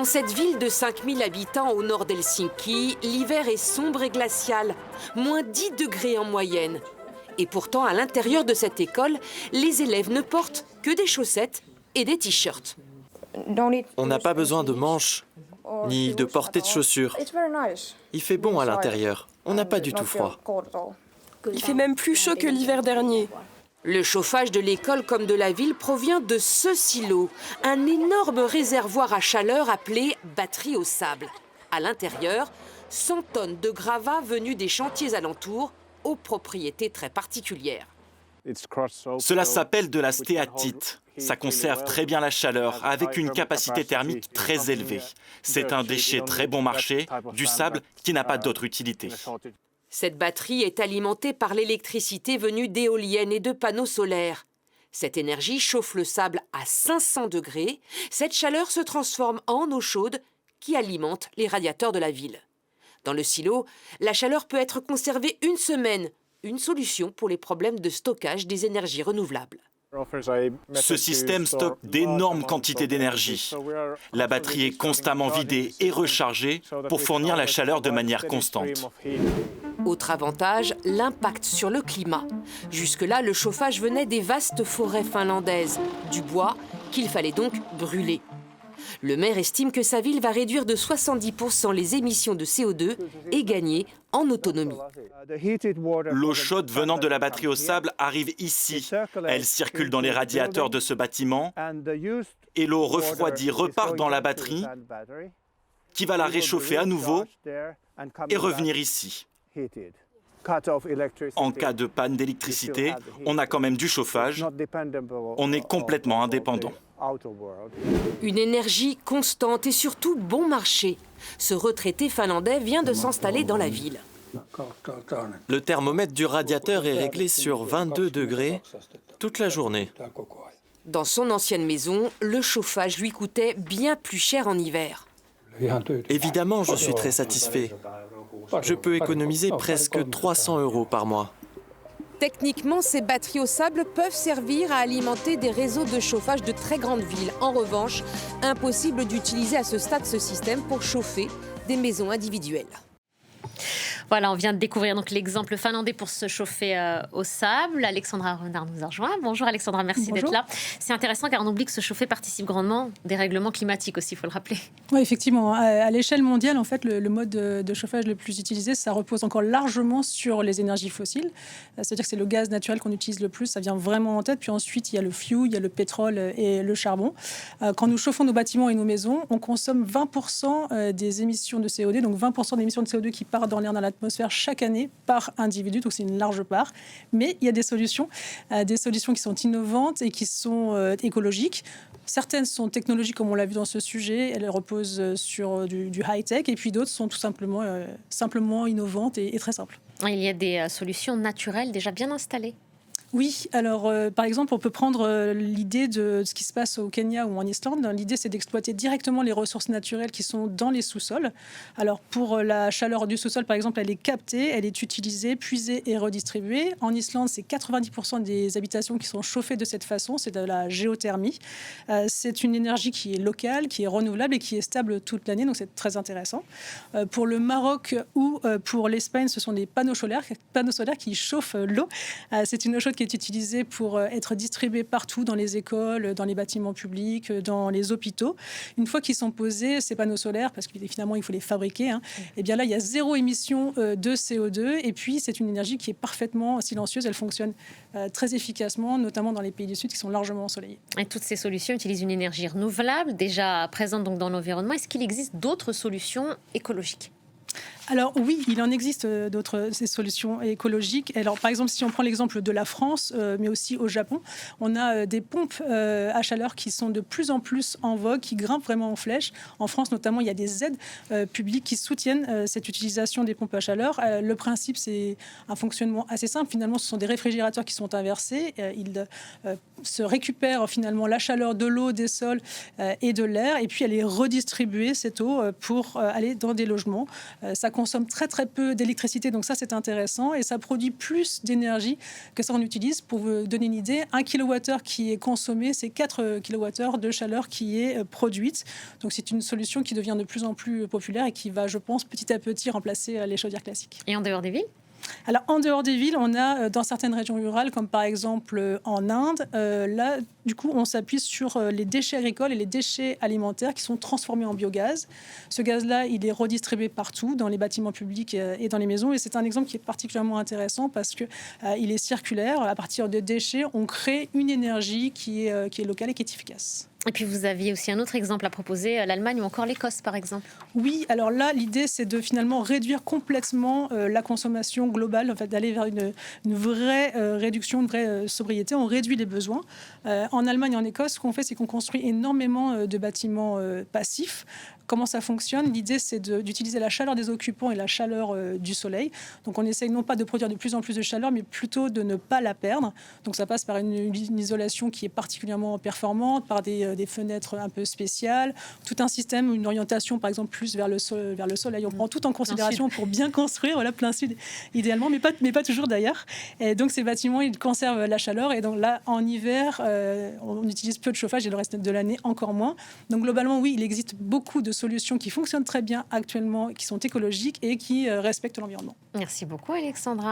Dans cette ville de 5000 habitants au nord d'Helsinki, l'hiver est sombre et glacial, moins 10 degrés en moyenne. Et pourtant, à l'intérieur de cette école, les élèves ne portent que des chaussettes et des t-shirts. On n'a pas besoin de manches, ni de portée de chaussures. Il fait bon à l'intérieur, on n'a pas du tout froid. Il fait même plus chaud que l'hiver dernier. Le chauffage de l'école comme de la ville provient de ce silo, un énorme réservoir à chaleur appelé batterie au sable. À l'intérieur, 100 tonnes de gravats venus des chantiers alentours aux propriétés très particulières. Cela s'appelle de la stéatite. Ça conserve très bien la chaleur, avec une capacité thermique très élevée. C'est un déchet très bon marché, du sable qui n'a pas d'autre utilité. Cette batterie est alimentée par l'électricité venue d'éoliennes et de panneaux solaires. Cette énergie chauffe le sable à 500 degrés. Cette chaleur se transforme en eau chaude qui alimente les radiateurs de la ville. Dans le silo, la chaleur peut être conservée une semaine. Une solution pour les problèmes de stockage des énergies renouvelables. Ce système stocke d'énormes quantités d'énergie. La batterie est constamment vidée et rechargée pour fournir la chaleur de manière constante. Autre avantage, l'impact sur le climat. Jusque-là, le chauffage venait des vastes forêts finlandaises, du bois qu'il fallait donc brûler. Le maire estime que sa ville va réduire de 70% les émissions de CO2 et gagner en autonomie. L'eau chaude venant de la batterie au sable arrive ici. Elle circule dans les radiateurs de ce bâtiment et l'eau refroidie repart dans la batterie qui va la réchauffer à nouveau et revenir ici. En cas de panne d'électricité, on a quand même du chauffage. On est complètement indépendant. Une énergie constante et surtout bon marché. Ce retraité finlandais vient de s'installer dans la ville. Le thermomètre du radiateur est réglé sur 22 degrés toute la journée. Dans son ancienne maison, le chauffage lui coûtait bien plus cher en hiver. Évidemment, je suis très satisfait. Je peux économiser presque 300 € par mois. Techniquement, ces batteries au sable peuvent servir à alimenter des réseaux de chauffage de très grandes villes. En revanche, impossible d'utiliser à ce stade ce système pour chauffer des maisons individuelles. Voilà, on vient de découvrir donc l'exemple finlandais pour se chauffer au sable. Alexandra Renard nous a rejoint. Bonjour Alexandra, merci d'être là. C'est intéressant car on oublie que se chauffer participe grandement des règlements climatiques aussi, il faut le rappeler. Oui, effectivement. À l'échelle mondiale, en fait, le mode de chauffage le plus utilisé, ça repose encore largement sur les énergies fossiles. C'est-à-dire que c'est le gaz naturel qu'on utilise le plus, ça vient vraiment en tête. Puis ensuite, il y a le fuel, il y a le pétrole et le charbon. Quand nous chauffons nos bâtiments et nos maisons, on consomme 20% des émissions de CO2, donc 20% d'émissions de CO2 qui partent dans l'air, dans l'atmosphère chaque année par individu, donc c'est une large part. Mais il y a des solutions qui sont innovantes et qui sont écologiques. Certaines sont technologiques, comme on l'a vu dans ce sujet, elles reposent sur du high-tech, et puis d'autres sont tout simplement innovantes et très simples. Il y a des solutions naturelles déjà bien installées. Oui, alors par exemple, on peut prendre l'idée de ce qui se passe au Kenya ou en Islande. L'idée, c'est d'exploiter directement les ressources naturelles qui sont dans les sous-sols. Alors pour la chaleur du sous-sol, par exemple, elle est captée, elle est utilisée, puisée et redistribuée. En Islande, c'est 90% des habitations qui sont chauffées de cette façon. C'est de la géothermie. C'est une énergie qui est locale, qui est renouvelable et qui est stable toute l'année. Donc c'est très intéressant. Pour le Maroc ou pour l'Espagne, ce sont des panneaux solaires qui chauffent l'eau. C'est une eau chaude qui est utilisée pour être distribuée partout dans les écoles, dans les bâtiments publics, dans les hôpitaux. Une fois qu'ils sont posés, ces panneaux solaires, parce que finalement il faut les fabriquer, et bien là il y a 0 émission de CO2 et puis c'est une énergie qui est parfaitement silencieuse. Elle fonctionne très efficacement, notamment dans les pays du Sud qui sont largement ensoleillés. Et toutes ces solutions utilisent une énergie renouvelable déjà présente donc dans l'environnement. Est-ce qu'il existe d'autres solutions écologiques ? Alors oui, il en existe d'autres solutions écologiques. Alors par exemple, si on prend l'exemple de la France, mais aussi au Japon, on a des pompes à chaleur qui sont de plus en plus en vogue, qui grimpent vraiment en flèche. En France notamment, il y a des aides publiques qui soutiennent cette utilisation des pompes à chaleur. Le principe, c'est un fonctionnement assez simple. Finalement, ce sont des réfrigérateurs qui sont inversés. Ils se récupèrent finalement la chaleur de l'eau, des sols et de l'air, et puis elle est redistribuée, cette eau, pour aller dans des logements. Ça consomme très très peu d'électricité, donc ça c'est intéressant, et ça produit plus d'énergie que ça on utilise. Pour vous donner une idée, 1 kWh qui est consommé, c'est 4 kWh de chaleur qui est produite. Donc c'est une solution qui devient de plus en plus populaire et qui va, je pense, petit à petit remplacer les chaudières classiques. Et en dehors des villes ? Alors, en dehors des villes, on a dans certaines régions rurales, comme par exemple en Inde, là, du coup, on s'appuie sur les déchets agricoles et les déchets alimentaires qui sont transformés en biogaz. Ce gaz-là, il est redistribué partout, dans les bâtiments publics et dans les maisons. Et c'est un exemple qui est particulièrement intéressant parce qu'il est circulaire. À partir de déchets, on crée une énergie qui est locale et qui est efficace. Et puis vous aviez aussi un autre exemple à proposer, l'Allemagne ou encore l'Écosse par exemple. Oui, alors là, l'idée c'est de finalement réduire complètement la consommation globale, en fait, d'aller vers une vraie réduction, une vraie sobriété. On réduit les besoins. En Allemagne et en Écosse, ce qu'on fait, c'est qu'on construit énormément de bâtiments passifs. Comment ça fonctionne ? L'idée, c'est d'utiliser la chaleur des occupants et la chaleur du soleil. Donc, on essaye non pas de produire de plus en plus de chaleur, mais plutôt de ne pas la perdre. Donc, ça passe par une isolation qui est particulièrement performante, par des fenêtres un peu spéciales, tout un système, une orientation, par exemple, plus vers le soleil. On prend tout en considération pour bien construire, voilà, plein sud, idéalement, mais pas toujours d'ailleurs. Et donc, ces bâtiments, ils conservent la chaleur. Et donc là, en hiver, on utilise peu de chauffage et le reste de l'année, encore moins. Donc, globalement, oui, il existe beaucoup de solutions qui fonctionnent très bien actuellement, qui sont écologiques et qui respectent l'environnement. Merci beaucoup Alexandra.